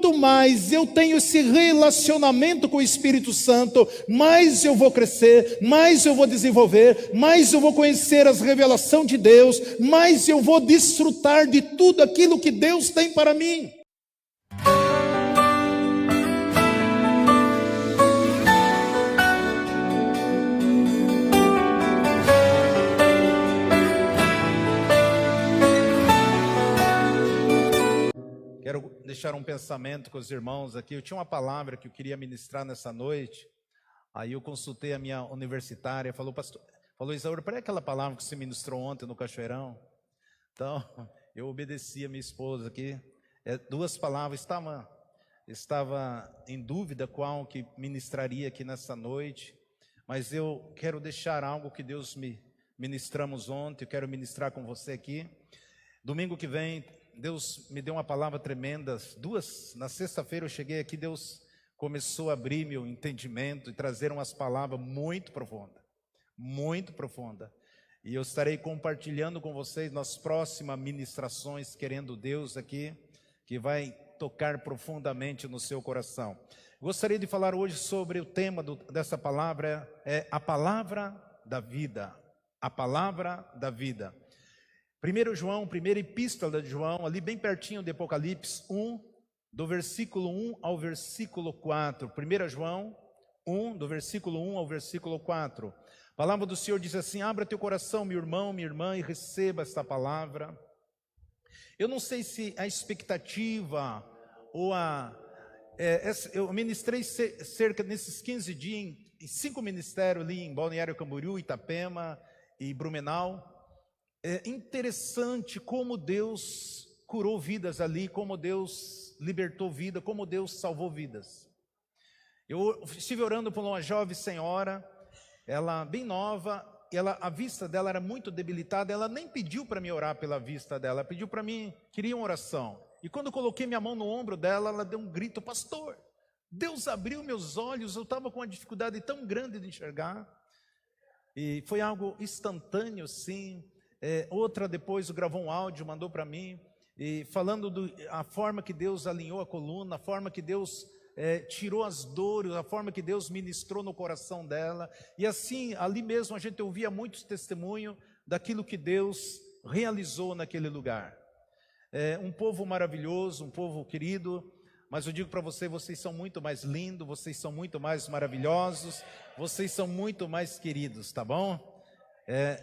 quanto mais eu tenho esse relacionamento com o Espírito Santo, mais eu vou crescer, mais eu vou desenvolver, mais eu vou conhecer as revelações de Deus, mais eu vou desfrutar de tudo aquilo que Deus tem para mim. Quero deixar um pensamento com os irmãos aqui. Eu tinha uma palavra que eu queria ministrar nessa noite. Aí eu consultei a minha universitária, falou, pastor, Isaura, para aquela palavra que você ministrou ontem no Cachoeirão. Então, eu obedeci a minha esposa aqui. Duas palavras, estava em dúvida qual que ministraria aqui nessa noite. Mas eu quero deixar algo que Deus me ministramos ontem, eu quero ministrar com você aqui. Domingo que vem, Deus me deu uma palavra tremenda, na sexta-feira eu cheguei aqui, Deus começou a abrir meu entendimento e trazer umas palavras muito profundas, e eu estarei compartilhando com vocês nas próximas ministrações, querendo Deus aqui, que vai tocar profundamente no seu coração. Gostaria de falar hoje sobre o tema dessa palavra, a palavra da vida, a palavra da vida. 1 João, primeira epístola de João, ali bem pertinho de Apocalipse 1, do versículo 1 ao versículo 4. 1 João 1, do versículo 1 ao versículo 4. A palavra do Senhor diz assim: abra teu coração, meu irmão, minha irmã, e receba esta palavra. Eu não sei se a expectativa ou eu ministrei cerca nesses 15 dias em 5 ministérios ali em Balneário Camboriú, Itapema e Blumenau. É interessante como Deus curou vidas ali, como Deus libertou vida, como Deus salvou vidas. Eu estive orando por uma jovem senhora, ela bem nova, a vista dela era muito debilitada, ela nem pediu para mim orar pela vista dela, pediu para mim, queria uma oração. E quando eu coloquei minha mão no ombro dela, ela deu um grito: pastor, Deus abriu meus olhos, eu estava com uma dificuldade tão grande de enxergar. E foi algo instantâneo, sim. Outra depois gravou um áudio, mandou para mim, e falando a forma que Deus alinhou a coluna, a forma que Deus tirou as dores, a forma que Deus ministrou no coração dela. E assim, ali mesmo a gente ouvia muitos testemunhos daquilo que Deus realizou naquele lugar. Um povo maravilhoso, um povo querido, mas eu digo para vocês são muito mais lindos, vocês são muito mais maravilhosos, vocês são muito mais queridos, tá bom?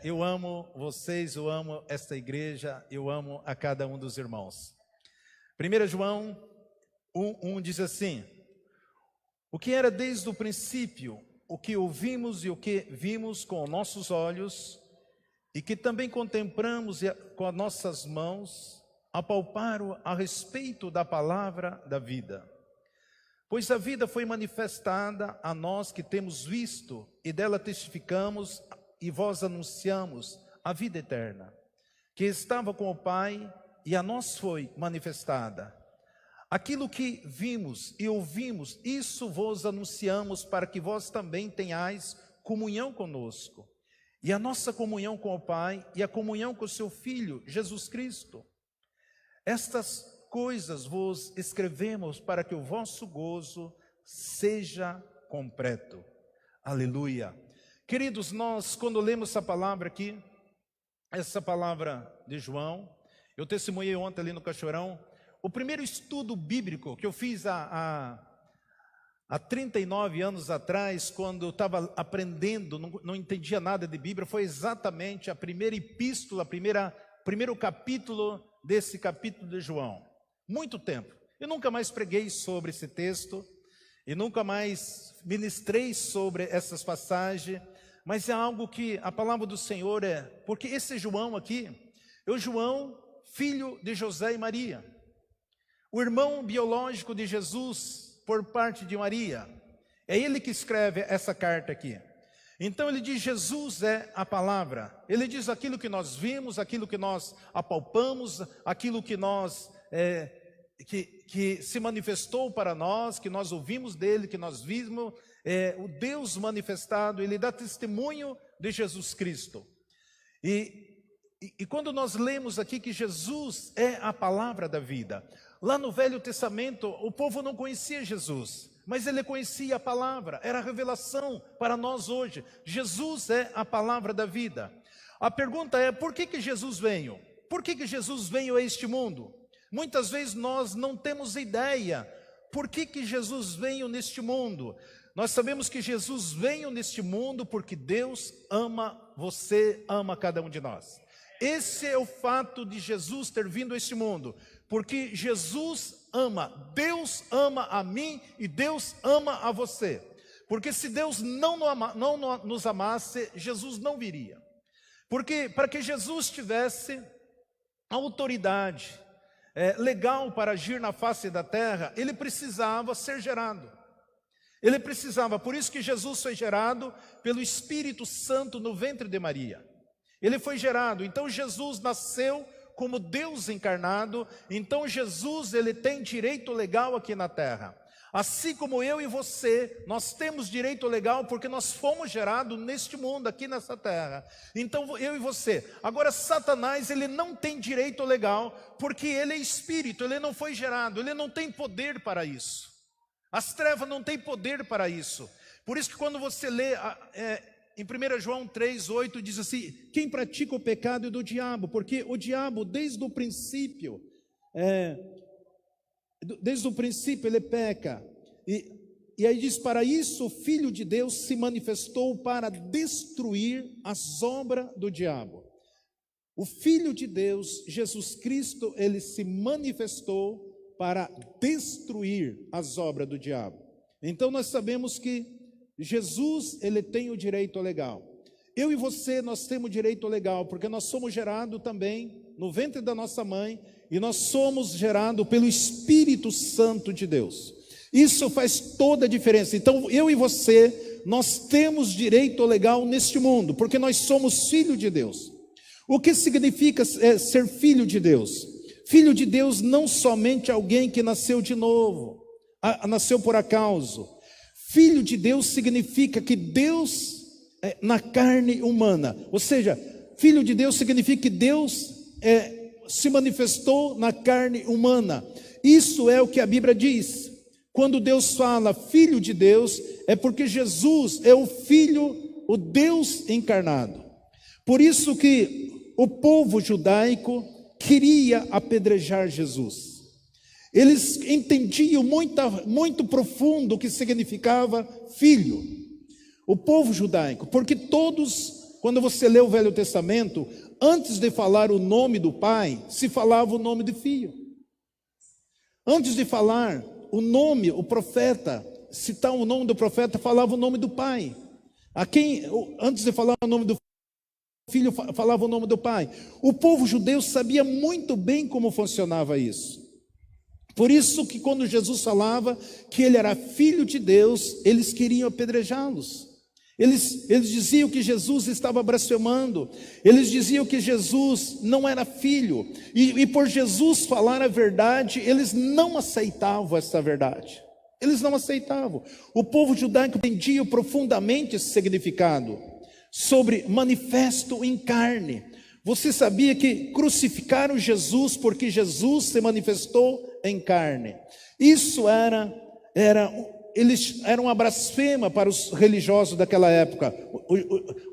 Eu amo vocês, eu amo esta igreja, eu amo a cada um dos irmãos. 1 João 1 diz assim: o que era desde o princípio, o que ouvimos e o que vimos com nossos olhos, e que também contemplamos com as nossas mãos, apalparam a respeito da palavra da vida. Pois a vida foi manifestada a nós que temos visto, e dela testificamos, e vós anunciamos a vida eterna, que estava com o Pai e a nós foi manifestada. Aquilo que vimos e ouvimos, isso vos anunciamos, para que vós também tenhais comunhão conosco. E a nossa comunhão com o Pai e a comunhão com o seu Filho, Jesus Cristo. Estas coisas vos escrevemos para que o vosso gozo seja completo. Aleluia. Queridos, nós quando lemos essa palavra aqui, essa palavra de João, eu testemunhei ontem ali no Cachoeirão, o primeiro estudo bíblico que eu fiz há 39 anos atrás, quando eu estava aprendendo, não entendia nada de Bíblia, foi exatamente a primeira epístola, primeiro capítulo desse capítulo de João. Muito tempo. Eu nunca mais preguei sobre esse texto, e nunca mais ministrei sobre essas passagens, mas é algo que a palavra do Senhor porque esse João aqui, é o João, filho de José e Maria, o irmão biológico de Jesus, por parte de Maria, é ele que escreve essa carta aqui. Então ele diz: Jesus é a palavra, ele diz aquilo que nós vimos, aquilo que nós apalpamos, aquilo que nós, que se manifestou para nós, que nós ouvimos dele, que nós vimos, o Deus manifestado, ele dá testemunho de Jesus Cristo. E quando nós lemos aqui que Jesus é a palavra da vida, Lá no Velho Testamento, o povo não conhecia Jesus, mas ele conhecia a palavra, era a revelação para nós hoje. Jesus é a palavra da vida. A pergunta é, por que Jesus veio? Por que Jesus veio a este mundo? Muitas vezes nós não temos ideia, por que Jesus veio neste mundo? Nós sabemos que Jesus veio neste mundo porque Deus ama você, ama cada um de nós. Esse é o fato de Jesus ter vindo a este mundo, porque Jesus ama, Deus ama a mim e Deus ama a você. Porque se Deus não nos amasse, Jesus não viria. Porque para que Jesus tivesse autoridade legal para agir na face da terra, ele precisava ser gerado. Ele precisava, por isso que Jesus foi gerado pelo Espírito Santo no ventre de Maria. Ele foi gerado, então Jesus nasceu como Deus encarnado, então Jesus ele tem direito legal aqui na terra. Assim como eu e você, nós temos direito legal porque nós fomos gerados neste mundo, aqui nessa terra. Então eu e você. Agora Satanás, ele não tem direito legal porque ele é espírito, ele não foi gerado, ele não tem poder para isso. As trevas não têm poder para isso. Por isso que quando você lê em 1 João 3,8 diz assim, quem pratica o pecado é do diabo, porque o diabo desde o princípio ele peca. E aí diz, para isso o Filho de Deus se manifestou para destruir as obras do diabo. O Filho de Deus, Jesus Cristo, ele se manifestou para destruir as obras do diabo. Então nós sabemos que Jesus, ele tem o direito legal. Eu e você, nós temos direito legal, porque nós somos gerados também no ventre da nossa mãe, e nós somos gerados pelo Espírito Santo de Deus. Isso faz toda a diferença. Então eu e você, nós temos direito legal neste mundo, porque nós somos filho de Deus. O que significa ser filho de Deus? Filho de Deus não somente alguém que nasceu de novo, nasceu por acaso. Filho de Deus significa que Deus na carne humana, ou seja, filho de Deus significa que Deus se manifestou na carne humana. Isso é o que a Bíblia diz. Quando Deus fala filho de Deus, é porque Jesus é o Filho, o Deus encarnado. Por isso que o povo judaico queria apedrejar Jesus. Eles entendiam muito profundo o que significava filho. O povo judaico, porque todos, quando você lê o Velho Testamento, antes de falar o nome do pai, se falava o nome do filho. Antes de falar o nome, o profeta, citar o nome do profeta, falava o nome do pai. Antes de falar o nome do filho, falava o nome do pai. O povo judeu sabia muito bem como funcionava isso. Por isso que quando Jesus falava que ele era filho de Deus, eles queriam apedrejá-los. Eles diziam que Jesus estava blasfemando. Eles diziam que Jesus não era filho. E por Jesus falar a verdade, eles não aceitavam essa verdade. Eles não aceitavam. O povo judaico entendia profundamente esse significado sobre manifesto em carne. Você sabia que crucificaram Jesus porque Jesus se manifestou em carne? Isso era uma blasfema para os religiosos daquela época,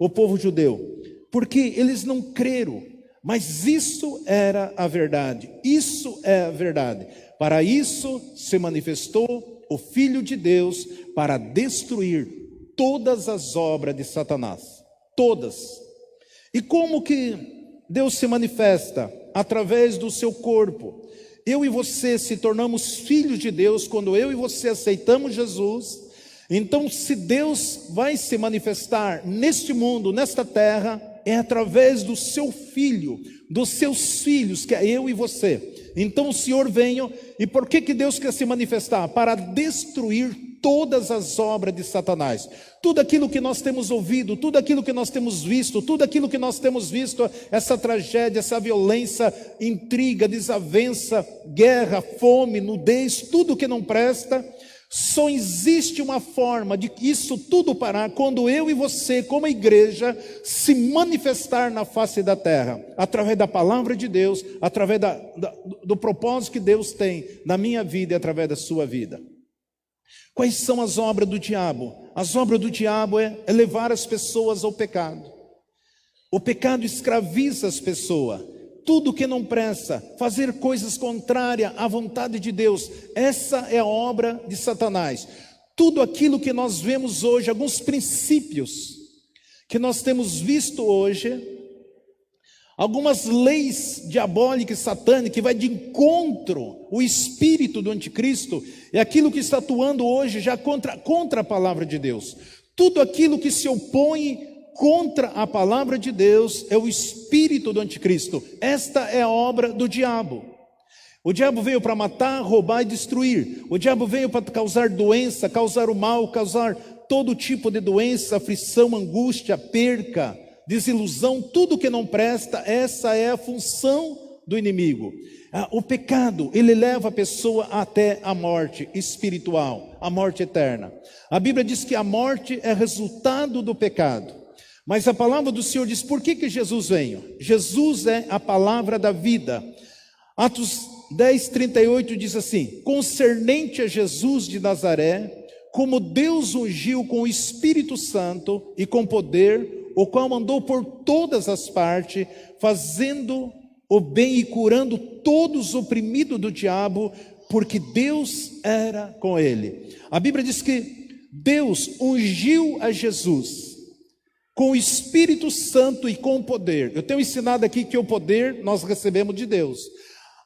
o povo judeu, porque eles não creram, mas isso era a verdade. Isso é a verdade. Para isso se manifestou o Filho de Deus, para destruir todas as obras de Satanás, todas. E como que Deus se manifesta? Através do seu corpo. Eu e você se tornamos filhos de Deus quando eu e você aceitamos Jesus. Então, se Deus vai se manifestar neste mundo, nesta terra, é através do seu filho, dos seus filhos, que é eu e você. Então o Senhor veio, e por que Deus quer se manifestar? Para destruir todas as obras de Satanás. Tudo aquilo que nós temos ouvido, tudo aquilo que nós temos visto, tudo aquilo que nós temos visto, essa tragédia, essa violência, intriga, desavença, guerra, fome, nudez, tudo que não presta, Só existe uma forma de isso tudo parar quando eu e você, como igreja, se manifestar na face da terra, através da palavra de Deus, através do propósito que Deus tem na minha vida e através da sua vida. Quais são as obras do diabo? As obras do diabo é levar as pessoas ao pecado. O pecado escraviza as pessoas. Tudo que não presta, fazer coisas contrárias à vontade de Deus, essa é a obra de Satanás. Tudo aquilo que nós vemos hoje, alguns princípios que nós temos visto hoje, algumas leis diabólicas e satânicas que vai de encontro o espírito do anticristo, é aquilo que está atuando hoje já contra a palavra de Deus. Tudo aquilo que se opõe contra a palavra de Deus é o espírito do anticristo. Esta é a obra do diabo. O diabo veio para matar, roubar e destruir. O diabo veio para causar doença, causar o mal, causar todo tipo de doença, aflição, angústia, perca, desilusão, tudo que não presta. Essa é a função do inimigo. O pecado, ele leva a pessoa até a morte espiritual, a morte eterna. A Bíblia diz que a morte é resultado do pecado. Mas a palavra do Senhor diz, por que Jesus veio? Jesus é a palavra da vida. Atos 10:38 diz assim: concernente a Jesus de Nazaré, como Deus ungiu com o Espírito Santo e com poder, o qual mandou por todas as partes, fazendo o bem e curando todos os oprimidos do diabo, porque Deus era com ele. A Bíblia diz que Deus ungiu a Jesus com o Espírito Santo e com poder. Eu tenho ensinado aqui que o poder nós recebemos de Deus.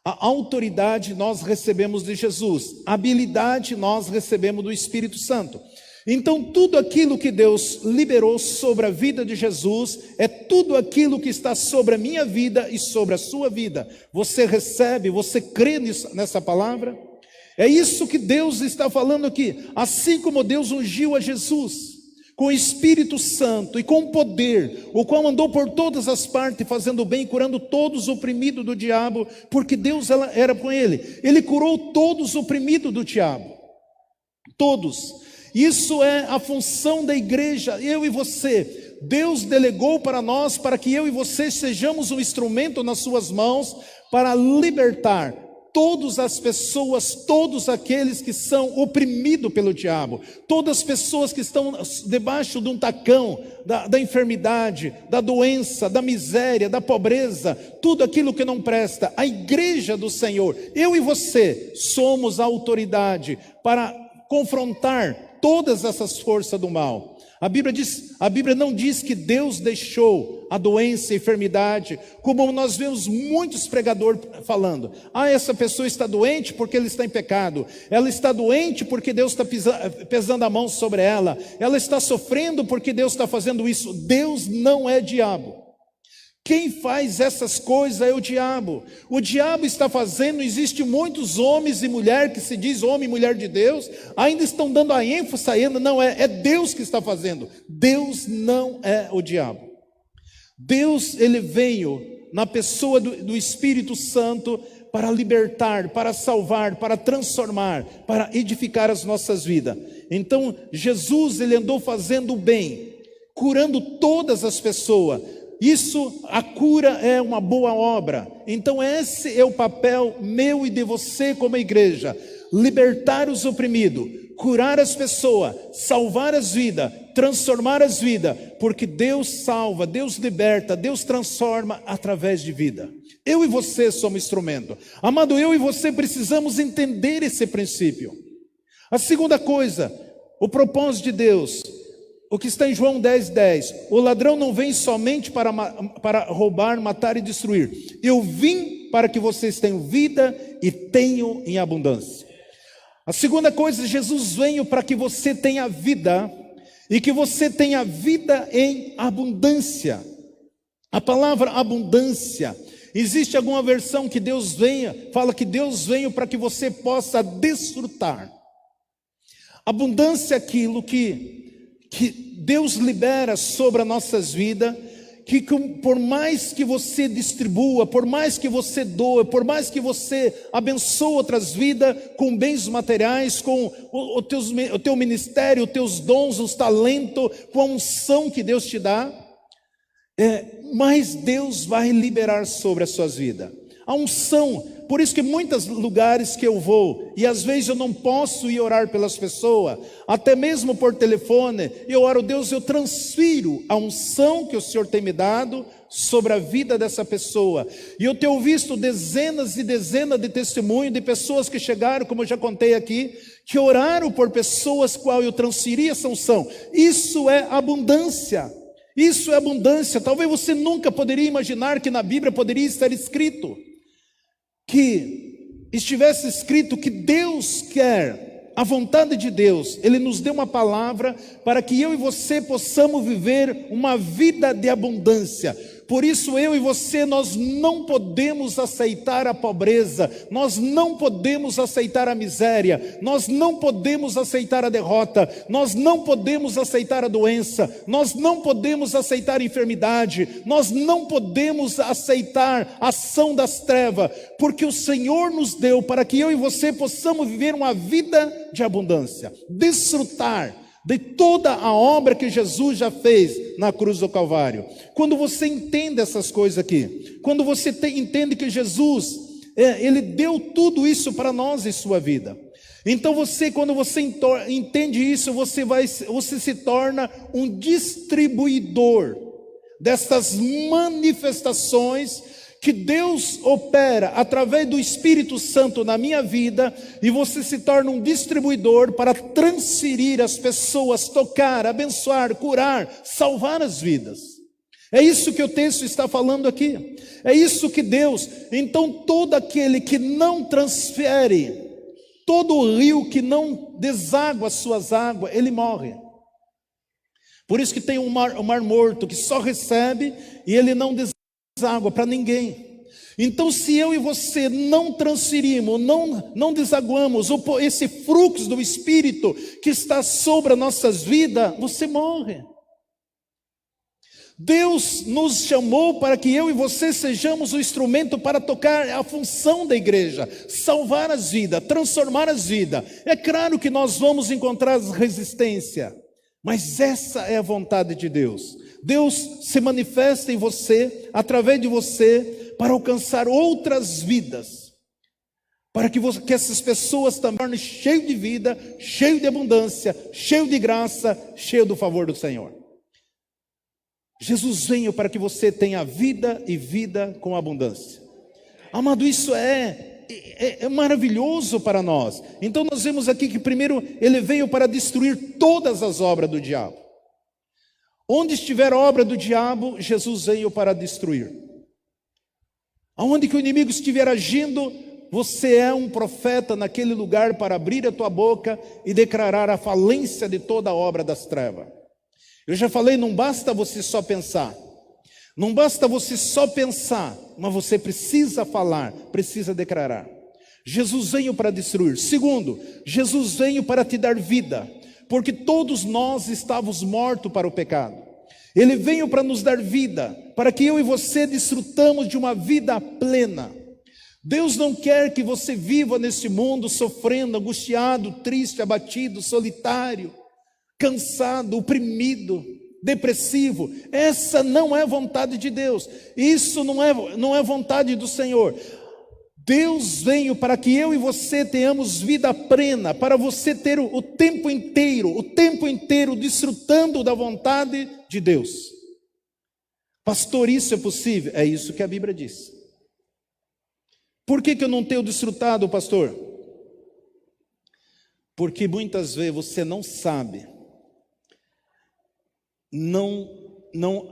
A autoridade nós recebemos de Jesus. A habilidade nós recebemos do Espírito Santo. Então tudo aquilo que Deus liberou sobre a vida de Jesus, é tudo aquilo que está sobre a minha vida e sobre a sua vida. Você recebe, você crê nessa palavra? É isso que Deus está falando aqui. Assim como Deus ungiu a Jesus com o Espírito Santo e com poder, o qual andou por todas as partes, fazendo bem, curando todos os oprimidos do diabo, porque Deus era com ele. Ele curou todos os oprimidos do diabo. Todos. Isso é a função da igreja, eu e você. Deus delegou para nós, para que eu e você sejamos um instrumento nas suas mãos, para libertar todas as pessoas, todos aqueles que são oprimidos pelo diabo, todas as pessoas que estão debaixo de um tacão da enfermidade, da doença, da miséria, da pobreza, tudo aquilo que não presta. A igreja do Senhor, eu e você, somos a autoridade para confrontar todas essas forças do mal. A Bíblia não diz que Deus deixou a doença, a enfermidade, como nós vemos muitos pregadores falando. Essa pessoa está doente porque ele está em pecado. Ela está doente porque Deus está pesando a mão sobre ela. Ela está sofrendo porque Deus está fazendo isso. Deus não é diabo. Quem faz essas coisas é o diabo. O diabo está fazendo, existem muitos homens e mulheres que se diz homem e mulher de Deus, ainda estão dando a ênfase ainda, não é Deus que está fazendo. Deus não é o diabo. Deus, ele veio na pessoa do Espírito Santo para libertar, para salvar, para transformar, para edificar as nossas vidas. Então, Jesus, ele andou fazendo o bem, curando todas as pessoas. Isso, a cura é uma boa obra. Então esse é o papel meu e de você como igreja. Libertar os oprimidos, curar as pessoas, salvar as vidas, transformar as vidas. Porque Deus salva, Deus liberta, Deus transforma através de vida. Eu e você somos instrumento. Amado, eu e você precisamos entender esse princípio. A segunda coisa, o propósito de Deus. O que está em João 10:10, o ladrão não vem somente para roubar, matar e destruir. Eu vim para que vocês tenham vida e tenham em abundância. A segunda coisa, Jesus veio para que você tenha vida e que você tenha vida em abundância. A palavra abundância, existe alguma versão que Deus fala que Deus veio para que você possa desfrutar. Abundância é aquilo que Deus libera sobre as nossas vidas, que por mais que você distribua, por mais que você doe, por mais que você abençoe outras vidas com bens materiais, com o teu ministério, os teus dons, os talentos, com a unção que Deus te dá, mais Deus vai liberar sobre as suas vidas. A unção, por isso que em muitos lugares que eu vou, e às vezes eu não posso ir orar pelas pessoas, até mesmo por telefone, eu oro, Deus, eu transfiro a unção que o Senhor tem me dado sobre a vida dessa pessoa. E eu tenho visto dezenas e dezenas de testemunhos de pessoas que chegaram, como eu já contei aqui, que oraram por pessoas qual eu transferi essa unção. Isso é abundância. Isso é abundância. Talvez você nunca poderia imaginar que na Bíblia poderia estar escrito, que estivesse escrito que Deus quer, a vontade de Deus, Ele nos deu uma palavra para que eu e você possamos viver uma vida de abundância. Por isso eu e você, nós não podemos aceitar a pobreza, nós não podemos aceitar a miséria, nós não podemos aceitar a derrota, nós não podemos aceitar a doença, nós não podemos aceitar a enfermidade, nós não podemos aceitar a ação das trevas, porque o Senhor nos deu para que eu e você possamos viver uma vida de abundância, desfrutar de toda a obra que Jesus já fez na cruz do Calvário. Quando você entende essas coisas aqui, quando você entende que Jesus, Ele deu tudo isso para nós em sua vida. Então quando você entende isso, você se torna um distribuidor dessas manifestações que Deus opera através do Espírito Santo na minha vida, e você se torna um distribuidor para transferir as pessoas, tocar, abençoar, curar, salvar as vidas. É isso que o texto está falando aqui. É isso que Deus, então todo aquele que não transfere, todo o rio que não deságua as suas águas, ele morre. Por isso que tem um mar morto que só recebe e ele não deságua para ninguém. Então, se eu e você não transferimos, não desaguamos esse fluxo do Espírito que está sobre as nossas vidas, você morre. Deus nos chamou para que eu e você sejamos o instrumento para tocar a função da igreja, salvar as vidas, transformar as vidas. É claro que nós vamos encontrar resistência, mas essa é a vontade de Deus. Deus se manifesta em você, através de você, para alcançar outras vidas, para que essas pessoas também tornem cheio de vida, cheio de abundância, cheio de graça, cheio do favor do Senhor. Jesus veio para que você tenha vida e vida com abundância. Amado, isso é maravilhoso para nós. Então nós vemos aqui que primeiro Ele veio para destruir todas as obras do diabo. Onde estiver a obra do diabo, Jesus veio para destruir. Aonde que o inimigo estiver agindo, você é um profeta naquele lugar para abrir a tua boca e declarar a falência de toda a obra das trevas. Eu já falei, não basta você só pensar. Não basta você só pensar, mas você precisa falar, precisa declarar. Jesus veio para destruir. Segundo, Jesus veio para te dar vida, porque todos nós estávamos mortos para o pecado. Ele veio para nos dar vida, para que eu e você desfrutamos de uma vida plena. Deus não quer que você viva neste mundo sofrendo, angustiado, triste, abatido, solitário, cansado, oprimido, depressivo. Essa não é vontade de Deus. Isso não é vontade do Senhor. Deus veio para que eu e você tenhamos vida plena, para você ter o tempo inteiro desfrutando da vontade de Deus. Pastor, isso é possível? É isso que a Bíblia diz. Por que eu não tenho desfrutado, pastor? Porque muitas vezes você não sabe,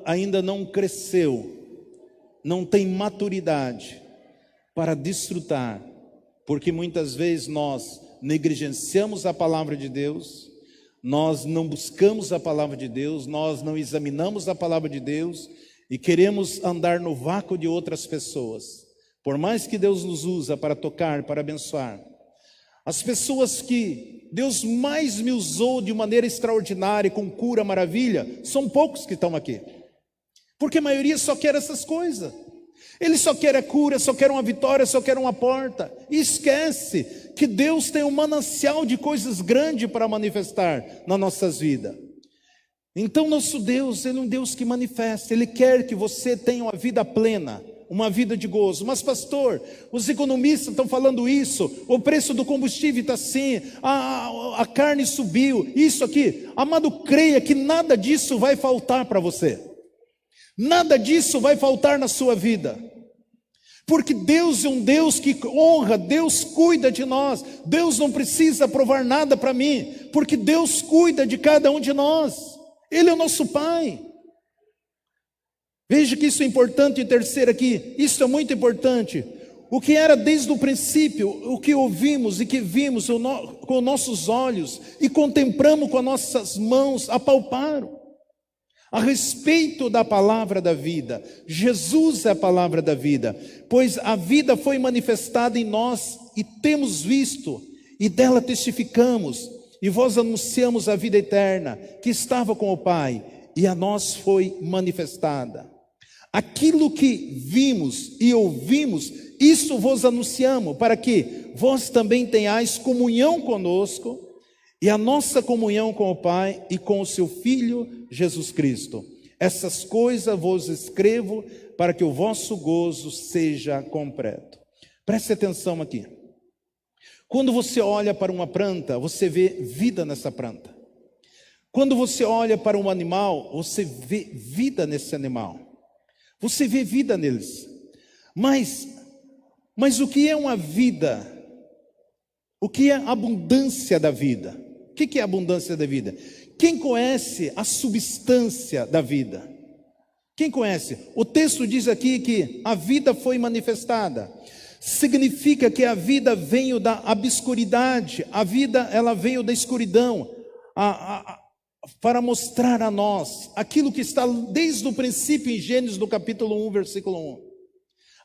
ainda não cresceu, não tem maturidade para desfrutar, porque muitas vezes nós negligenciamos a palavra de Deus, nós não buscamos a palavra de Deus, nós não examinamos a palavra de Deus e queremos andar no vácuo de outras pessoas. Por mais que Deus nos usa para tocar, para abençoar, as pessoas que Deus mais me usou de maneira extraordinária, com cura, maravilha, são poucos que estão aqui. Porque a maioria só quer essas coisas. Ele só quer a cura, só quer uma vitória, só quer uma porta. E esquece que Deus tem um manancial de coisas grandes para manifestar nas nossas vidas. Então nosso Deus, Ele é um Deus que manifesta. Ele quer que você tenha uma vida plena, uma vida de gozo. Mas pastor, os economistas estão falando isso, o preço do combustível está assim, a carne subiu, isso aqui. Amado, creia que nada disso vai faltar para você. Nada disso vai faltar na sua vida. Porque Deus é um Deus que honra, Deus cuida de nós. Deus não precisa provar nada para mim, porque Deus cuida de cada um de nós. Ele é o nosso Pai. Veja que isso é importante. E terceiro aqui, isso é muito importante. O que era desde o princípio, o que ouvimos e que vimos com nossos olhos e contemplamos com as nossas mãos, apalparam. A respeito da palavra da vida, Jesus é a palavra da vida, pois a vida foi manifestada em nós e temos visto, e dela testificamos, e vós anunciamos a vida eterna, que estava com o Pai, e a nós foi manifestada. Aquilo que vimos e ouvimos, isso vos anunciamos, para que vós também tenhais comunhão conosco, e a nossa comunhão com o Pai e com o seu Filho Jesus Cristo. Essas coisas vos escrevo para que o vosso gozo seja completo. Preste atenção aqui. Quando você olha para uma planta, você vê vida nessa planta. Quando você olha para um animal, você vê vida nesse animal. Você vê vida neles. Mas o que é uma vida? O que é a abundância da vida? O que é a abundância da vida? Quem conhece a substância da vida? Quem conhece? O texto diz aqui que a vida foi manifestada. Significa que a vida veio da obscuridade, a vida ela veio da escuridão, para mostrar a nós aquilo que está desde o princípio em Gênesis do capítulo 1, versículo 1.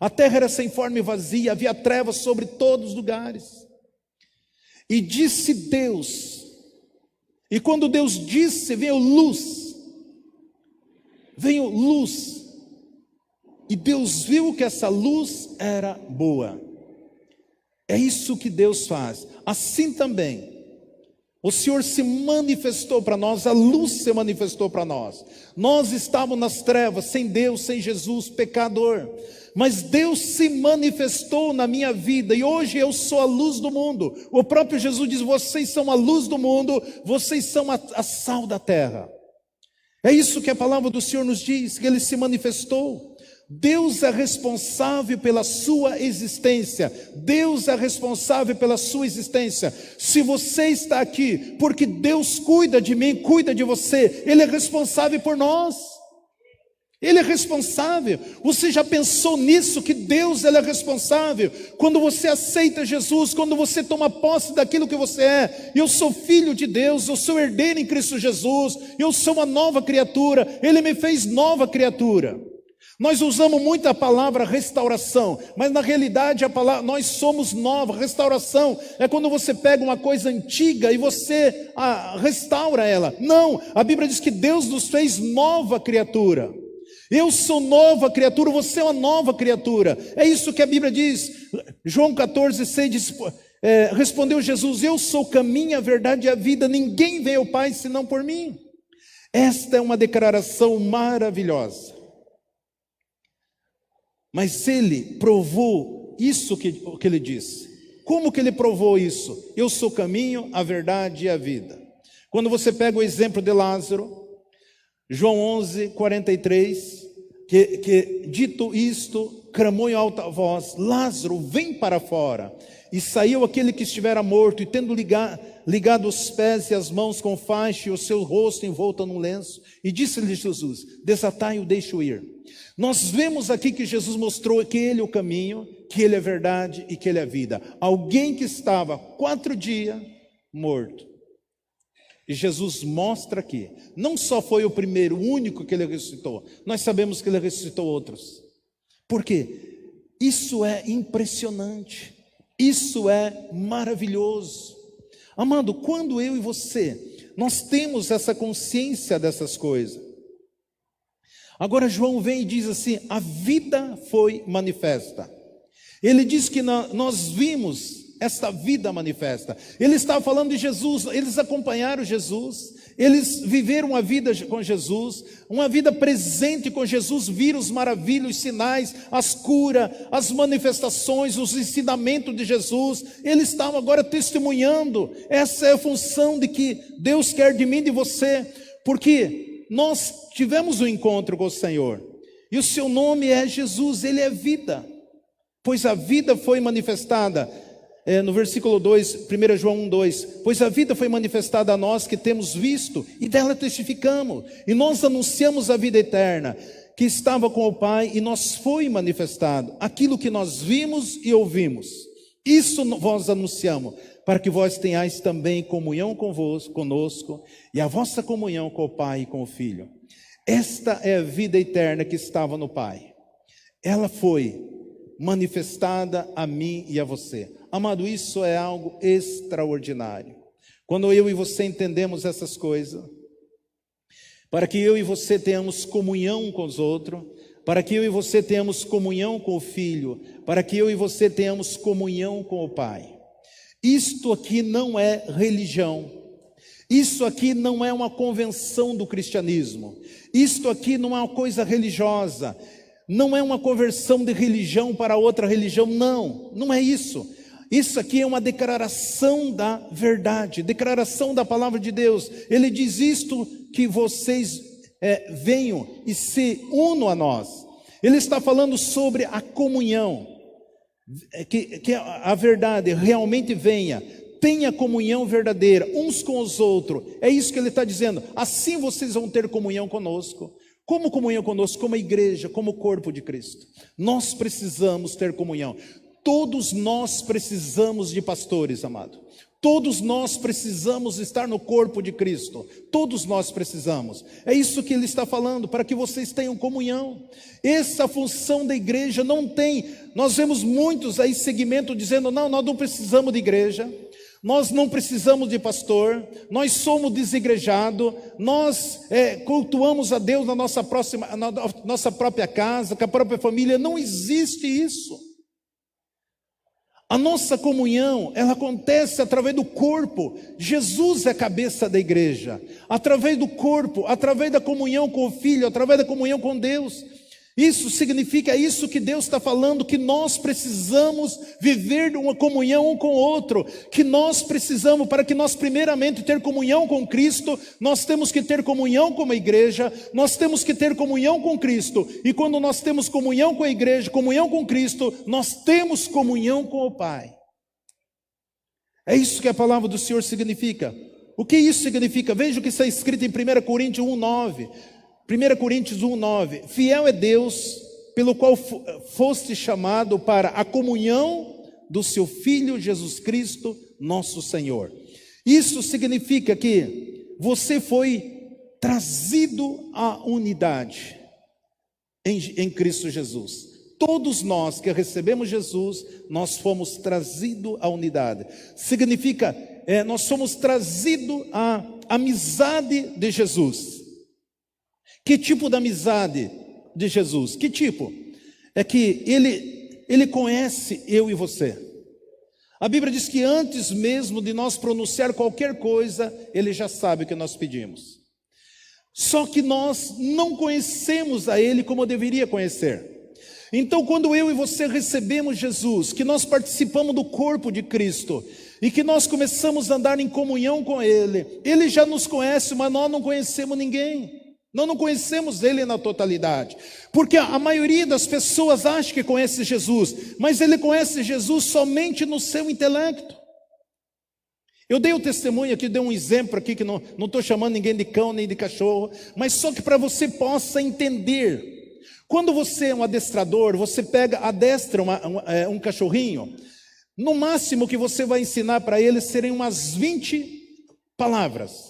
A terra era sem forma e vazia, havia trevas sobre todos os lugares. E disse Deus, e quando Deus disse, veio luz, e Deus viu que essa luz era boa. É isso que Deus faz. Assim também, o Senhor se manifestou para nós, a luz se manifestou para nós. Nós estávamos nas trevas, sem Deus, sem Jesus, pecador. Mas Deus se manifestou na minha vida, e hoje eu sou a luz do mundo. O próprio Jesus diz, vocês são a luz do mundo, vocês são a sal da terra. É isso que a palavra do Senhor nos diz, que Ele se manifestou. Deus é responsável pela sua existência. Deus é responsável pela sua existência. Se você está aqui, porque Deus cuida de mim, cuida de você, Ele é responsável por nós. Ele é responsável. Você já pensou nisso, que Deus ele é responsável? Quando você aceita Jesus, quando você toma posse daquilo que você é, eu sou filho de Deus, eu sou herdeiro em Cristo Jesus, eu sou uma nova criatura, Ele me fez nova criatura. Nós usamos muito a palavra restauração, mas na realidade a palavra, nós somos nova. Restauração é quando você pega uma coisa antiga e você restaura ela. Não, a Bíblia diz que Deus nos fez nova criatura. Eu sou nova criatura, você é uma nova criatura. É isso que a Bíblia diz. João 14:6 diz, respondeu Jesus, eu sou o caminho, a verdade e a vida, ninguém vem ao Pai senão por mim. Esta é uma declaração maravilhosa. Mas ele provou isso que ele disse. Como que ele provou isso? Eu sou o caminho, a verdade e a vida. Quando você pega o exemplo de Lázaro, João 11:43, que dito isto, clamou em alta voz, Lázaro, vem para fora. E saiu aquele que estivera morto, e tendo ligado os pés e as mãos com faixa, e o seu rosto envolto num lenço, e disse-lhe Jesus, desatai-o, deixe-o ir. Nós vemos aqui que Jesus mostrou que Ele é o caminho, que Ele é a verdade e que Ele é a vida. Alguém que estava 4 dias morto. E Jesus mostra aqui, não só foi o primeiro, o único que Ele ressuscitou, nós sabemos que Ele ressuscitou outros. Por quê? Isso é impressionante, isso é maravilhoso. Amado, quando eu e você, nós temos essa consciência dessas coisas, Agora João vem e diz assim: a vida foi manifesta. Ele diz que nós vimos esta vida manifesta. Ele estava falando de Jesus, eles acompanharam Jesus, eles viveram uma vida com Jesus, uma vida presente com Jesus, viram os maravilhas, os sinais, as curas, as manifestações, os ensinamentos de Jesus. Eles estavam agora testemunhando. Essa é a função de que Deus quer de mim e de você, porque nós tivemos um encontro com o Senhor, e o seu nome é Jesus, Ele é vida, pois a vida foi manifestada. No versículo 2, 1 João 1:2, pois a vida foi manifestada a nós que temos visto, e dela testificamos, e nós anunciamos a vida eterna, que estava com o Pai, e nos foi manifestado, aquilo que nós vimos e ouvimos, isso vós anunciamos, para que vós tenhais também comunhão conosco, e a vossa comunhão com o Pai e com o Filho. Esta é a vida eterna que estava no Pai, ela foi manifestada a mim e a você. Amado, isso é algo extraordinário. Quando eu e você entendemos essas coisas, para que eu e você tenhamos comunhão com os outros, para que eu e você tenhamos comunhão com o Filho, para que eu e você tenhamos comunhão com o Pai. Isto aqui não é religião, isso aqui não é uma convenção do cristianismo, isto aqui não é uma coisa religiosa, não é uma conversão de religião para outra religião, não é isso. Isso aqui é uma declaração da verdade, declaração da palavra de Deus. Ele diz isto, que vocês venham e se unam a nós. Ele está falando sobre a comunhão, que a verdade realmente venha, tenha comunhão verdadeira uns com os outros. É isso que ele está dizendo, assim vocês vão ter comunhão conosco. Como comunhão conosco? Como a igreja, como o corpo de Cristo. Nós precisamos ter comunhão. Todos nós precisamos de pastores, amado. Todos nós precisamos estar no corpo de Cristo. Todos nós precisamos. É isso que ele está falando, para que vocês tenham comunhão. Essa função da igreja não tem. Nós vemos muitos aí segmento dizendo: não, nós não precisamos de igreja, nós não precisamos de pastor, nós somos desigrejados, nós cultuamos a Deus na nossa própria casa, com a própria família. Não existe isso. A nossa comunhão, ela acontece através do corpo. Jesus é a cabeça da igreja. Através do corpo, através da comunhão com o Filho, através da comunhão com Deus. Isso significa, é isso que Deus está falando, que nós precisamos viver uma comunhão um com o outro, que nós precisamos, para que nós primeiramente ter comunhão com Cristo, nós temos que ter comunhão com a igreja, nós temos que ter comunhão com Cristo, e quando nós temos comunhão com a igreja, comunhão com Cristo, nós temos comunhão com o Pai. É isso que a palavra do Senhor significa. O que isso significa? Veja o que está escrito em 1 Coríntios 1:9. 1 Coríntios 1:9, fiel é Deus, pelo qual foste chamado para a comunhão do seu Filho Jesus Cristo, nosso Senhor. Isso significa que você foi trazido à unidade em Cristo Jesus. Todos nós que recebemos Jesus, nós fomos trazidos à unidade. Significa, nós somos trazidos à amizade de Jesus. Que tipo de amizade de Jesus? Que tipo? É que Ele conhece eu e você. A Bíblia diz que antes mesmo de nós pronunciar qualquer coisa, Ele já sabe o que nós pedimos. Só que nós não conhecemos a Ele como deveria conhecer. Então, quando eu e você recebemos Jesus, que nós participamos do corpo de Cristo, e que nós começamos a andar em comunhão com Ele, Ele já nos conhece, mas nós não conhecemos ninguém. Nós não conhecemos Ele na totalidade, porque a maioria das pessoas acha que conhece Jesus, mas ele conhece Jesus somente no seu intelecto. Eu dei o testemunho aqui, dei um exemplo aqui, que não estou chamando ninguém de cão nem de cachorro, mas só que para você possa entender. Quando você é um adestrador, você adestra um cachorrinho, no máximo que você vai ensinar para ele serem umas 20 palavras.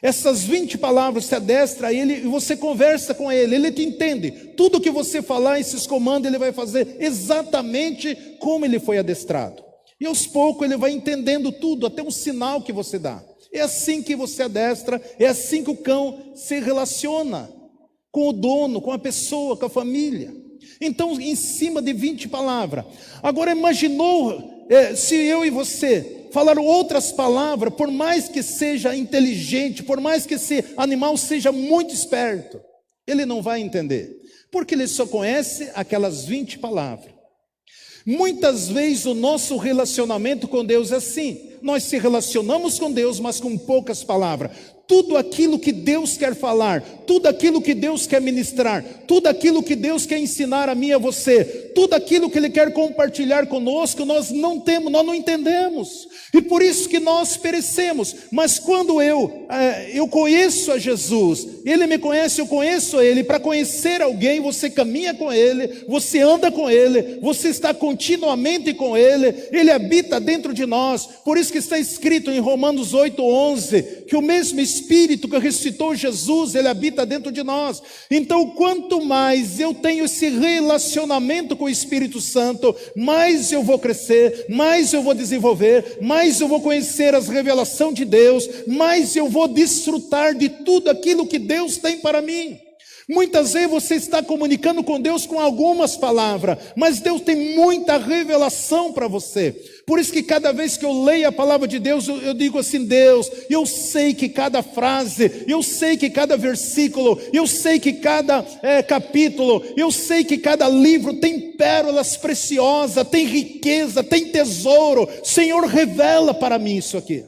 Essas 20 palavras se adestra a ele e você conversa com ele, ele te entende. Tudo que você falar, esses comandos, ele vai fazer exatamente como ele foi adestrado. E aos poucos ele vai entendendo tudo, até um sinal que você dá. É assim que você adestra, é assim que o cão se relaciona com o dono, com a pessoa, com a família. Então, em cima de 20 palavras. Agora, imaginou se eu e você falaram outras palavras, por mais que seja inteligente, por mais que esse animal seja muito esperto, ele não vai entender, porque ele só conhece aquelas 20 palavras. Muitas vezes o nosso relacionamento com Deus é assim, nós se relacionamos com Deus, mas com poucas palavras. Tudo aquilo que Deus quer falar, tudo aquilo que Deus quer ministrar, tudo aquilo que Deus quer ensinar a mim e a você, tudo aquilo que Ele quer compartilhar conosco, nós não temos, nós não entendemos, e por isso que nós perecemos. Mas quando eu conheço a Jesus, Ele me conhece, eu conheço Ele. Para conhecer alguém, você caminha com Ele, você anda com Ele, você está continuamente com Ele, Ele habita dentro de nós. Por isso que está escrito em Romanos 8:11, que o mesmo Espírito que ressuscitou Jesus, Ele habita dentro de nós. Então, quanto mais eu tenho esse relacionamento com o Espírito Santo, mais eu vou crescer, mais eu vou desenvolver, mais eu vou conhecer as revelações de Deus, mais eu vou desfrutar de tudo aquilo que Deus tem para mim. Muitas vezes você está comunicando com Deus com algumas palavras, mas Deus tem muita revelação para você. Por isso que cada vez que eu leio a palavra de Deus, eu digo assim: Deus, eu sei que cada frase, eu sei que cada versículo, eu sei que cada capítulo, eu sei que cada livro tem pérolas preciosas, tem riqueza, tem tesouro. Senhor, revela para mim isso aqui.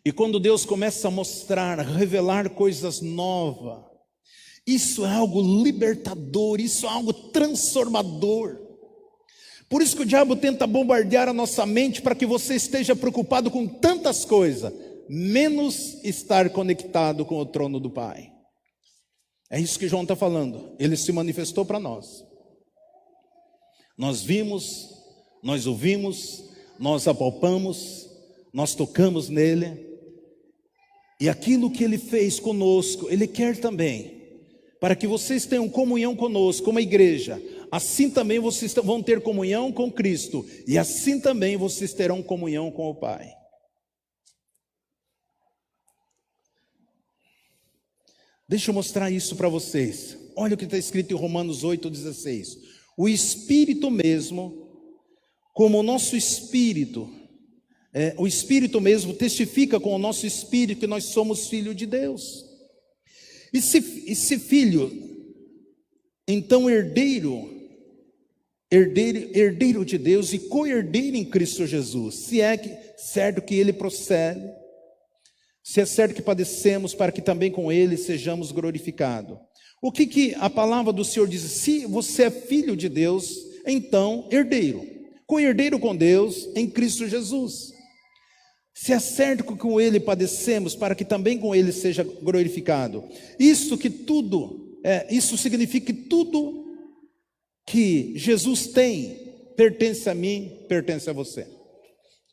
E quando Deus começa a mostrar, a revelar coisas novas, isso é algo libertador, isso é algo transformador. Por isso que o diabo tenta bombardear a nossa mente para que você esteja preocupado com tantas coisas, menos estar conectado com o trono do Pai. É isso que João está falando. Ele se manifestou para nós. Nós vimos, nós ouvimos, nós apalpamos, nós tocamos nele. E aquilo que Ele fez conosco, Ele quer também, para que vocês tenham comunhão conosco, como a igreja. Assim também vocês vão ter comunhão com Cristo, e assim também vocês terão comunhão com o Pai. Deixa eu mostrar isso para vocês. Olha o que está escrito em Romanos 8:16. O Espírito mesmo, como o nosso Espírito, o Espírito mesmo testifica com o nosso Espírito que nós somos filhos de Deus. E se filho, então herdeiro de Deus e co-herdeiro em Cristo Jesus. Se é certo que Ele procede, se é certo que padecemos, para que também com Ele sejamos glorificados. O que a palavra do Senhor diz? Se você é filho de Deus, então herdeiro, co-herdeiro com Deus em Cristo Jesus. Se é certo que com Ele padecemos, para que também com Ele seja glorificado. Isso significa que tudo que Jesus tem pertence a mim, pertence a você.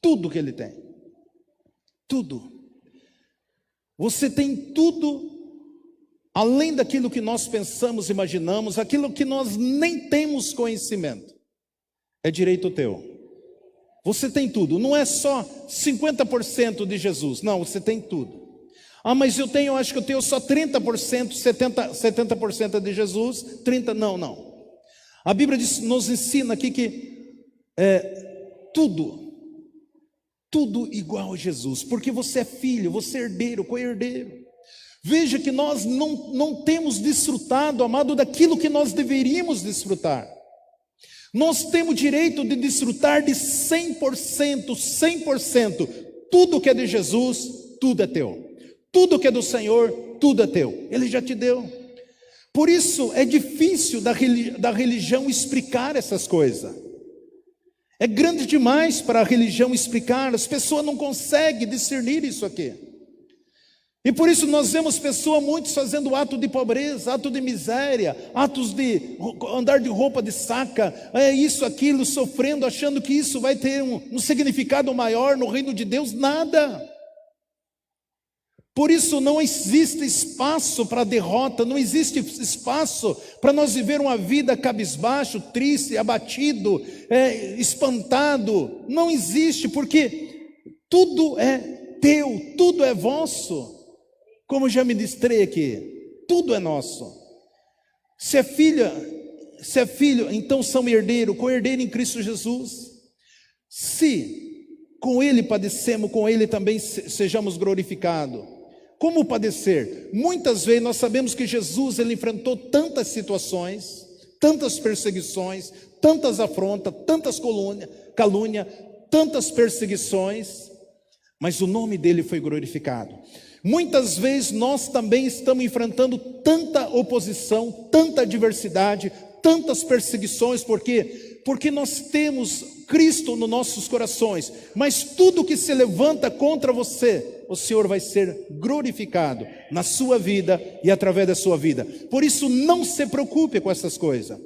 Tudo que Ele tem. Tudo. Você tem tudo, além daquilo que nós pensamos, imaginamos, aquilo que nós nem temos conhecimento. É direito teu. Você tem tudo, não é só 50% de Jesus, não, você tem tudo. Ah, mas acho que eu tenho só 30%, 70% de Jesus, 30%, não. A Bíblia nos ensina aqui que tudo igual a Jesus, porque você é filho, você é herdeiro, co-herdeiro. Veja que nós não temos desfrutado, amado, daquilo que nós deveríamos desfrutar. Nós temos direito de desfrutar de 100%, tudo que é de Jesus, tudo é teu. Tudo que é do Senhor, tudo é teu. Ele já te deu. Por isso é difícil da religião explicar essas coisas. É grande demais para a religião explicar, as pessoas não conseguem discernir isso aqui. E por isso nós vemos pessoas, muitos fazendo ato de pobreza, ato de miséria, atos de andar de roupa de saca, isso, aquilo, sofrendo, achando que isso vai ter um significado maior no reino de Deus. Nada. Por isso não existe espaço para derrota, não existe espaço para nós viver uma vida cabisbaixo, triste, abatido, espantado. Não existe, porque tudo é teu, tudo é vosso. Como já ministrei aqui, tudo é nosso. Se é filho, então são herdeiro, co-herdeiro em Cristo Jesus. Se com Ele padecemos, com Ele também sejamos glorificados. Como padecer? Muitas vezes nós sabemos que Jesus, Ele enfrentou tantas situações, tantas perseguições, tantas afrontas, tantas calúnias, tantas perseguições, mas o nome dele foi glorificado. Muitas vezes nós também estamos enfrentando tanta oposição, tanta adversidade, tantas perseguições, porque nós temos Cristo nos nossos corações, mas tudo que se levanta contra você, o Senhor vai ser glorificado na sua vida e através da sua vida. Por isso não se preocupe com essas coisas,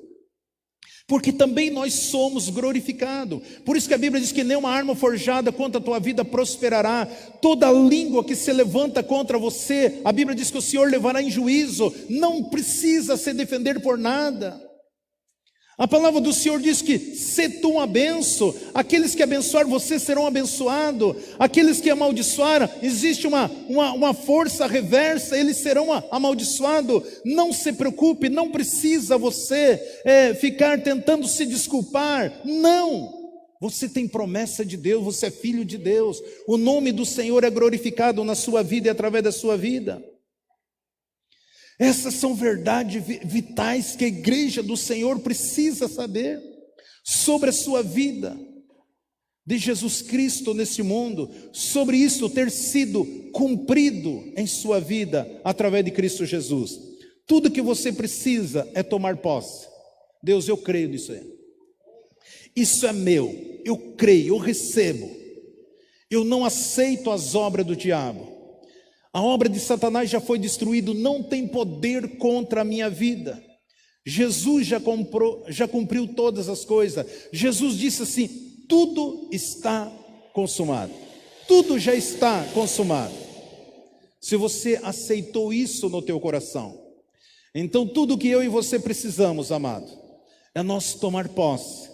porque também nós somos glorificados. Por isso que a Bíblia diz que nenhuma arma forjada contra a tua vida prosperará. Toda língua que se levanta contra você, a Bíblia diz que o Senhor levará em juízo. Não precisa se defender por nada. A palavra do Senhor diz que se tu uma benção, aqueles que abençoar você serão abençoados, aqueles que amaldiçoaram, existe uma força reversa, eles serão amaldiçoados. Não se preocupe, não precisa você ficar tentando se desculpar, não. Você tem promessa de Deus, você é filho de Deus, o nome do Senhor é glorificado na sua vida e através da sua vida. Essas são verdades vitais que a igreja do Senhor precisa saber sobre a sua vida de Jesus Cristo nesse mundo, sobre isso ter sido cumprido em sua vida através de Cristo Jesus. Tudo que você precisa é tomar posse. Deus, eu creio nisso aí. Isso é meu, eu creio, eu recebo. Eu não aceito as obras do diabo. A obra de Satanás já foi destruída, não tem poder contra a minha vida. Jesus já cumpriu todas as coisas. Jesus disse assim: tudo está consumado. Tudo já está consumado. Se você aceitou isso no teu coração, então tudo que eu e você precisamos, amado, é nós tomar posse,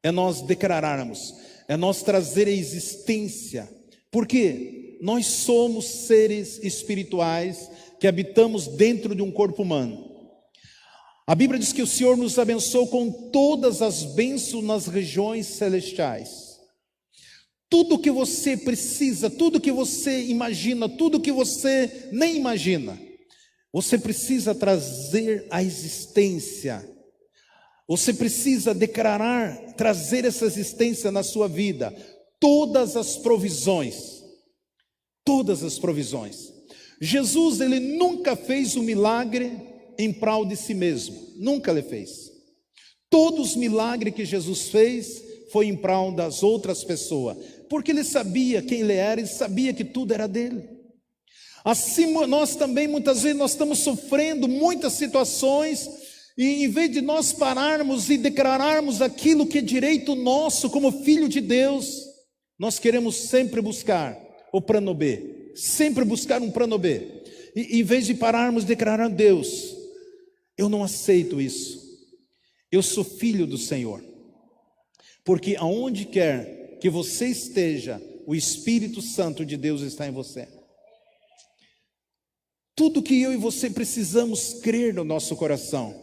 é nós declararmos, é nós trazer a existência. Por quê? Nós somos seres espirituais que habitamos dentro de um corpo humano. A Bíblia diz que o Senhor nos abençoou com todas as bênçãos nas regiões celestiais. Tudo que você precisa, tudo que você imagina, tudo que você nem imagina, você precisa trazer a existência. Você precisa declarar, trazer essa existência na sua vida. Todas as provisões. Todas as provisões. Jesus, ele nunca fez um milagre em prol de si mesmo. Nunca ele fez. Todos os milagres que Jesus fez foi em prol das outras pessoas. Porque ele sabia quem ele era, ele sabia que tudo era dele. Assim nós também, muitas vezes, nós estamos sofrendo muitas situações, e em vez de nós pararmos e declararmos aquilo que é direito nosso como filho de Deus, nós queremos sempre buscar o plano B, sempre buscar um plano B, e em vez de pararmos declarando: Deus, eu não aceito isso, eu sou filho do Senhor, porque aonde quer que você esteja, o Espírito Santo de Deus está em você. Tudo que eu e você precisamos crer no nosso coração.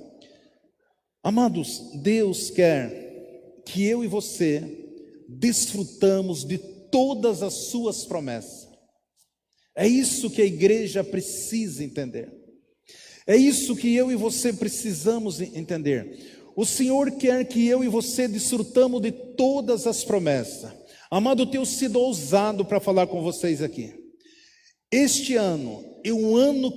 Amados, Deus quer que eu e você desfrutamos de todas as suas promessas. É isso que a igreja precisa entender. É isso que eu e você precisamos entender. O Senhor quer que eu e você desfrutamos de todas as promessas. Amado, eu tenho sido ousado para falar com vocês aqui. Este ano é um ano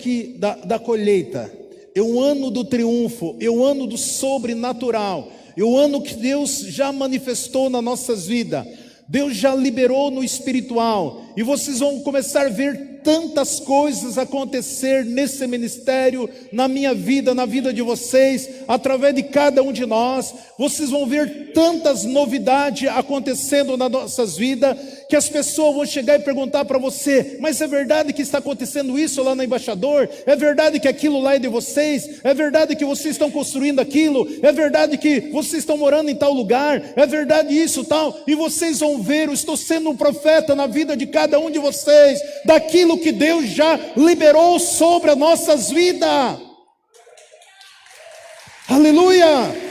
da colheita, é um ano do triunfo, é um ano do sobrenatural, é um ano que Deus já manifestou nas nossas vidas. Deus já liberou no espiritual, e vocês vão começar a ver tantas coisas acontecer nesse ministério, na minha vida, na vida de vocês, através de cada um de nós. Vocês vão ver tantas novidades acontecendo nas nossas vidas, que que as pessoas vão chegar e perguntar para você: mas é verdade que está acontecendo isso lá na Embaixador? É verdade que aquilo lá é de vocês? É verdade que vocês estão construindo aquilo? É verdade que vocês estão morando em tal lugar? É verdade isso, tal? E vocês vão ver, eu estou sendo um profeta na vida de cada um de vocês, daquilo que Deus já liberou sobre as nossas vidas. Aleluia!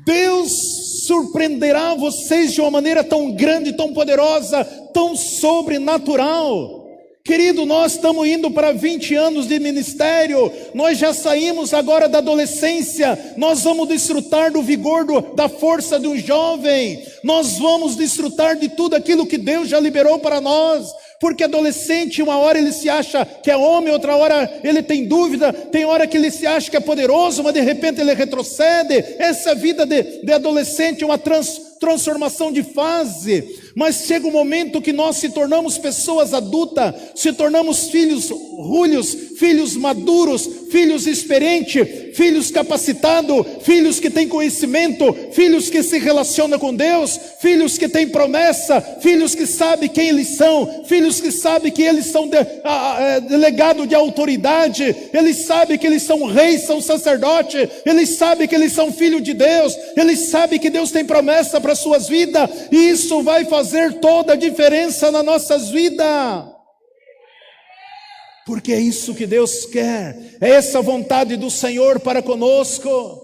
Deus surpreenderá vocês de uma maneira tão grande, tão poderosa, tão sobrenatural. Querido, nós estamos indo para 20 anos de ministério, nós já saímos agora da adolescência, nós vamos desfrutar do vigor, da força de um jovem, nós vamos desfrutar de tudo aquilo que Deus já liberou para nós. Porque adolescente, uma hora ele se acha que é homem, outra hora ele tem dúvida, tem hora que ele se acha que é poderoso, mas de repente ele retrocede. Essa vida de adolescente é uma transformação de fase. Mas chega um momento que nós se tornamos pessoas adultas, se tornamos filhos rulhos, filhos maduros, filhos experientes, filhos capacitados, filhos que têm conhecimento, filhos que se relacionam com Deus, filhos que têm promessa, filhos que sabem quem eles são, filhos que sabem que eles são delegado de autoridade, eles sabem que eles são reis, são sacerdotes, eles sabem que eles são filhos de Deus, eles sabem que Deus tem promessa para suas vidas, e isso vai fazer toda a diferença nas nossas vidas. Porque é isso que Deus quer, é essa vontade do Senhor para conosco.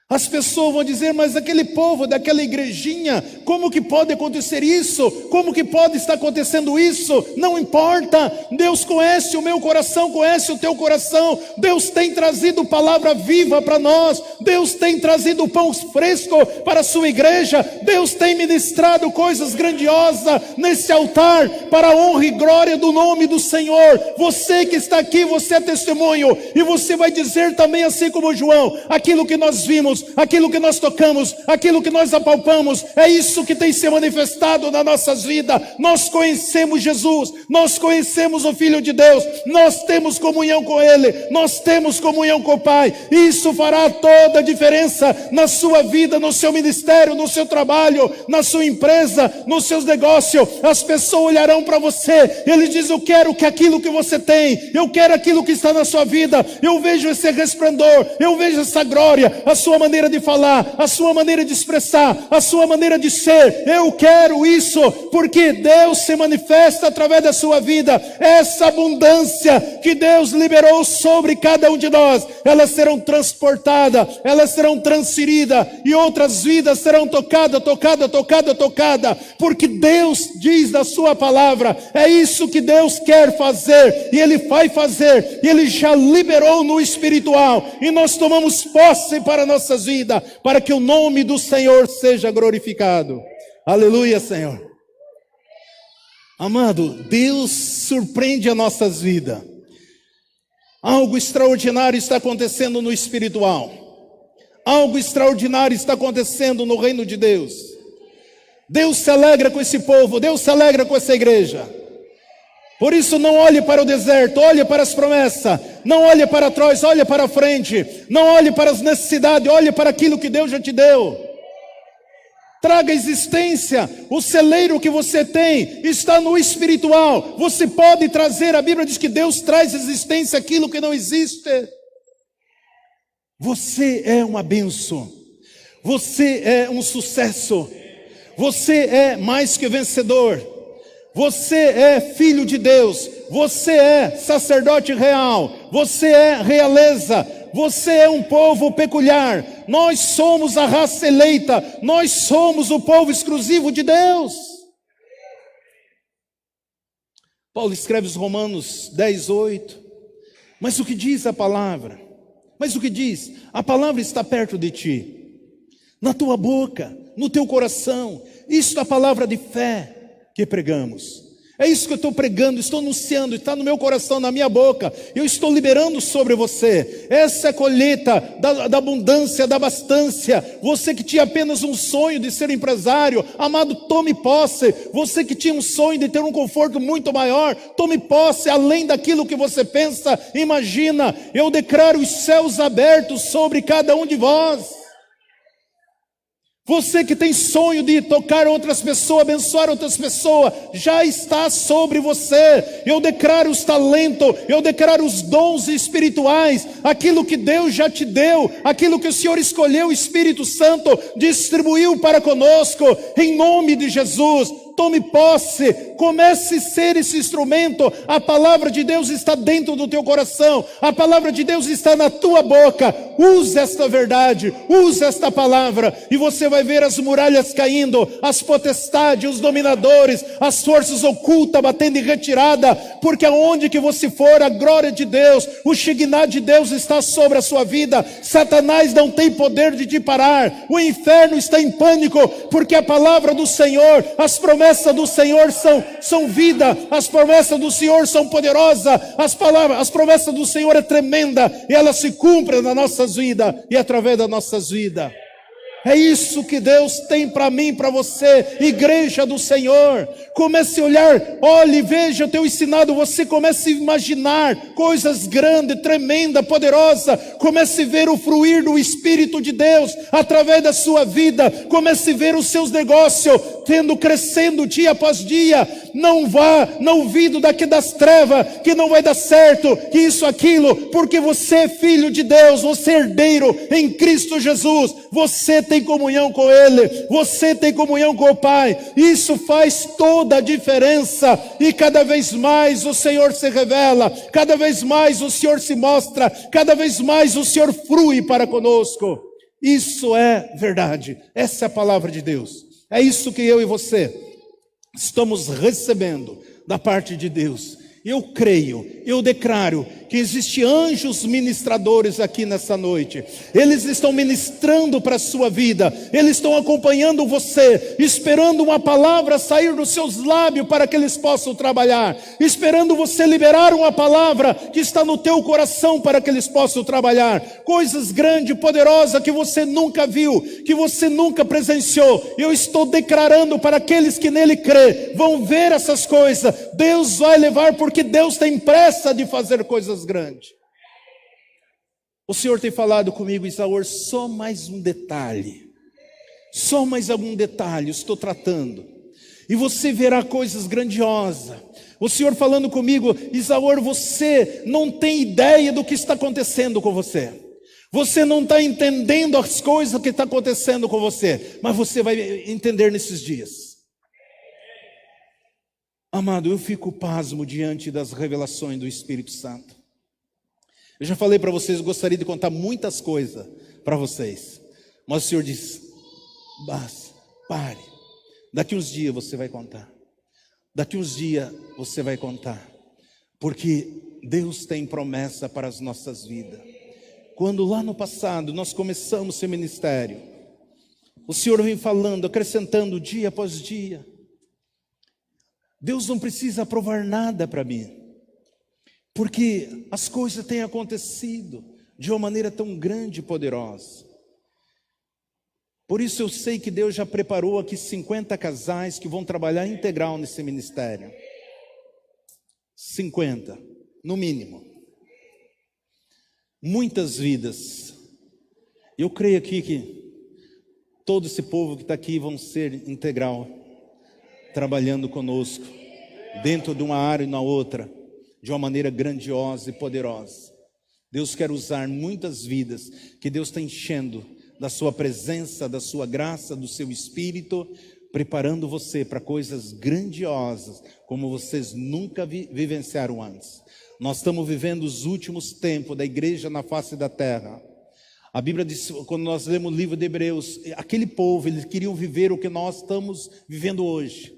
As pessoas vão dizer: mas aquele povo daquela igrejinha, como que pode acontecer isso? Como que pode estar acontecendo isso? Não importa, Deus conhece o meu coração, conhece o teu coração. Deus tem trazido palavra viva para nós, Deus tem trazido pão fresco para a sua igreja, Deus tem ministrado coisas grandiosas nesse altar, para a honra e glória do nome do Senhor. Você que está aqui, você é testemunho, e você vai dizer também, assim como João: aquilo que nós vimos, aquilo que nós tocamos, aquilo que nós apalpamos, é isso que tem se manifestado nas nossas vidas. Nós conhecemos Jesus, nós conhecemos o Filho de Deus, nós temos comunhão com Ele, nós temos comunhão com o Pai. Isso fará toda a diferença na sua vida, no seu ministério, no seu trabalho, na sua empresa, nos seus negócios. As pessoas olharão para você, eles dizem: eu quero que aquilo que você tem, eu quero aquilo que está na sua vida, eu vejo esse resplendor, eu vejo essa glória, a sua maneira de falar, a sua maneira de expressar, a sua maneira de ser. Eu quero isso, porque Deus se manifesta através da sua vida. Essa abundância que Deus liberou sobre cada um de nós, elas serão transportadas, elas serão transferidas, e outras vidas serão tocadas, porque Deus diz na sua palavra, é isso que Deus quer fazer, e Ele vai fazer, e Ele já liberou no espiritual, e nós tomamos posse para nossas vidas, para que o nome do Senhor seja glorificado. Aleluia, Senhor. Amado, Deus surpreende as nossas vidas. Algo extraordinário está acontecendo no espiritual. Algo extraordinário está acontecendo no reino de Deus. Deus se alegra com esse povo, Deus se alegra com essa igreja. Por isso, não olhe para o deserto, olhe para as promessas. Não olhe para trás, olhe para frente. Não olhe para as necessidades, olhe para aquilo que Deus já te deu. Traga existência. O celeiro que você tem está no espiritual. Você pode trazer, a Bíblia diz que Deus traz existência aquilo que não existe. Você é uma bênção. Você é um sucesso. Você é mais que vencedor. Você é filho de Deus, você é sacerdote real, você é realeza, você é um povo peculiar, nós somos a raça eleita, nós somos o povo exclusivo de Deus. Paulo escreve os Romanos 10:8, mas o que diz a palavra? Mas o que diz? A palavra está perto de ti, na tua boca, no teu coração. Isso é a palavra de fé que pregamos. É isso que eu estou pregando, estou anunciando, está no meu coração, na minha boca. Eu estou liberando sobre você. Essa é a colheita da abundância, da abastância. Você que tinha apenas um sonho de ser empresário, amado, tome posse. Você que tinha um sonho de ter um conforto muito maior, tome posse, além daquilo que você pensa, imagina. Eu declaro os céus abertos sobre cada um de vós. Você que tem sonho de tocar outras pessoas, abençoar outras pessoas, já está sobre você. Eu declaro os talentos, eu declaro os dons espirituais, aquilo que Deus já te deu, aquilo que o Senhor escolheu, o Espírito Santo distribuiu para conosco, em nome de Jesus. Tome posse, comece a ser esse instrumento. A palavra de Deus está dentro do teu coração, a palavra de Deus está na tua boca. Use esta verdade, use esta palavra, e você vai ver as muralhas caindo, as potestades, os dominadores, as forças ocultas batendo em retirada, porque aonde que você for, a glória de Deus, o Shekinah de Deus está sobre a sua vida. Satanás não tem poder de te parar, o inferno está em pânico, porque a palavra do Senhor, as promessas do Senhor são vida, as promessas do Senhor são poderosas, as promessas do Senhor é tremenda, e elas se cumprem nas nossas vidas e através das nossas vidas. É isso que Deus tem para mim, para você, igreja do Senhor. Comece a olhar, olhe, veja, eu tenho ensinado, você comece a imaginar coisas grandes, tremendas, poderosas. Comece a ver o fluir do Espírito de Deus através da sua vida. Comece a ver os seus negócios crescendo dia após dia. Não ouvido daqui das trevas, que não vai dar certo, que isso, aquilo, porque você é filho de Deus, você é herdeiro em Cristo Jesus, você tem comunhão com Ele, você tem comunhão com o Pai. Isso faz toda a diferença, e cada vez mais o Senhor se revela, cada vez mais o Senhor se mostra, cada vez mais o Senhor flui para conosco. Isso é verdade, essa é a palavra de Deus. É isso que eu e você estamos recebendo da parte de Deus. Eu creio, eu declaro que existem anjos ministradores aqui nessa noite. Eles estão ministrando para a sua vida, eles estão acompanhando você, esperando uma palavra sair dos seus lábios para que eles possam trabalhar, esperando você liberar uma palavra que está no teu coração para que eles possam trabalhar. Coisas grandes, poderosas que você nunca viu, que você nunca presenciou. Eu estou declarando para aqueles que nele crê, vão ver essas coisas. Deus vai levar, porque Deus tem pressa de fazer coisas grandes. O Senhor tem falado comigo, Isaur, só mais um detalhe. Só mais algum detalhe, estou tratando. E você verá coisas grandiosas. O Senhor falando comigo, Isaur, você não tem ideia do que está acontecendo com você. Você não está entendendo as coisas que estão acontecendo com você. Mas você vai entender nesses dias. Amado, eu fico pasmo diante das revelações do Espírito Santo. Eu já falei para vocês, eu gostaria de contar muitas coisas para vocês. Mas o Senhor diz, basta, pare. Daqui uns dias você vai contar. Daqui uns dias você vai contar. Porque Deus tem promessa para as nossas vidas. Quando lá no passado nós começamos esse ministério, o Senhor vem falando, acrescentando dia após dia. Deus não precisa aprovar nada para mim, porque as coisas têm acontecido de uma maneira tão grande e poderosa. Por isso eu sei que Deus já preparou aqui 50 casais que vão trabalhar integral nesse ministério. 50, no mínimo. Muitas vidas. Eu creio aqui que todo esse povo que está aqui vão ser integral, trabalhando conosco, dentro de uma área e na outra, de uma maneira grandiosa e poderosa. Deus quer usar muitas vidas, que Deus está enchendo da sua presença, da sua graça, do seu Espírito, preparando você para coisas grandiosas, como vocês nunca vivenciaram antes. Nós estamos vivendo os últimos tempos da igreja na face da terra. A Bíblia diz, quando nós lemos o livro de Hebreus, aquele povo, eles queriam viver o que nós estamos vivendo hoje.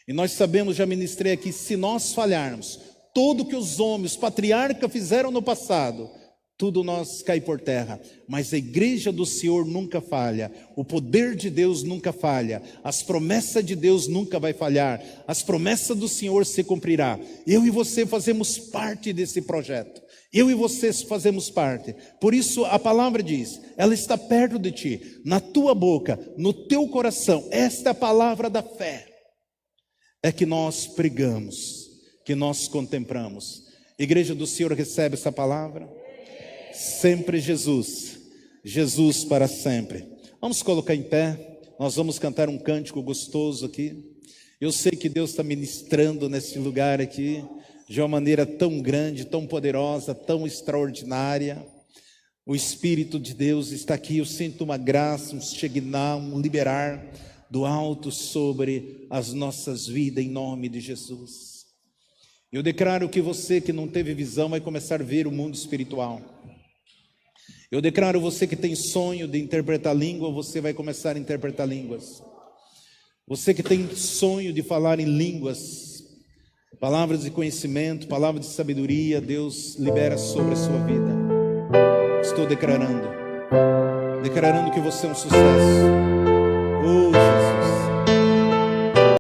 E nós sabemos, já ministrei aqui, se nós falharmos, tudo que os homens, os patriarcas fizeram no passado, tudo nós cai por terra. Mas a igreja do Senhor nunca falha, o poder de Deus nunca falha, as promessas de Deus nunca vai falhar, as promessas do Senhor se cumprirá. Eu e você fazemos parte desse projeto, eu e você fazemos parte. Por isso a palavra diz, ela está perto de ti, na tua boca, no teu coração. Esta é a palavra da fé, é que nós pregamos, que nós contemplamos. Igreja do Senhor, recebe essa palavra? Sempre Jesus, Jesus para sempre. Vamos colocar em pé, nós vamos cantar um cântico gostoso aqui. Eu sei que Deus está ministrando nesse lugar aqui, de uma maneira tão grande, tão poderosa, tão extraordinária. O Espírito de Deus está aqui, eu sinto uma graça, um shegná, um liberar do alto sobre as nossas vidas, em nome de Jesus. Eu declaro que você que não teve visão vai começar a ver o mundo espiritual. Eu declaro você que tem sonho de interpretar língua, você vai começar a interpretar línguas. Você que tem sonho de falar em línguas, palavras de conhecimento, palavras de sabedoria, Deus libera sobre a sua vida. Estou declarando que você é um sucesso.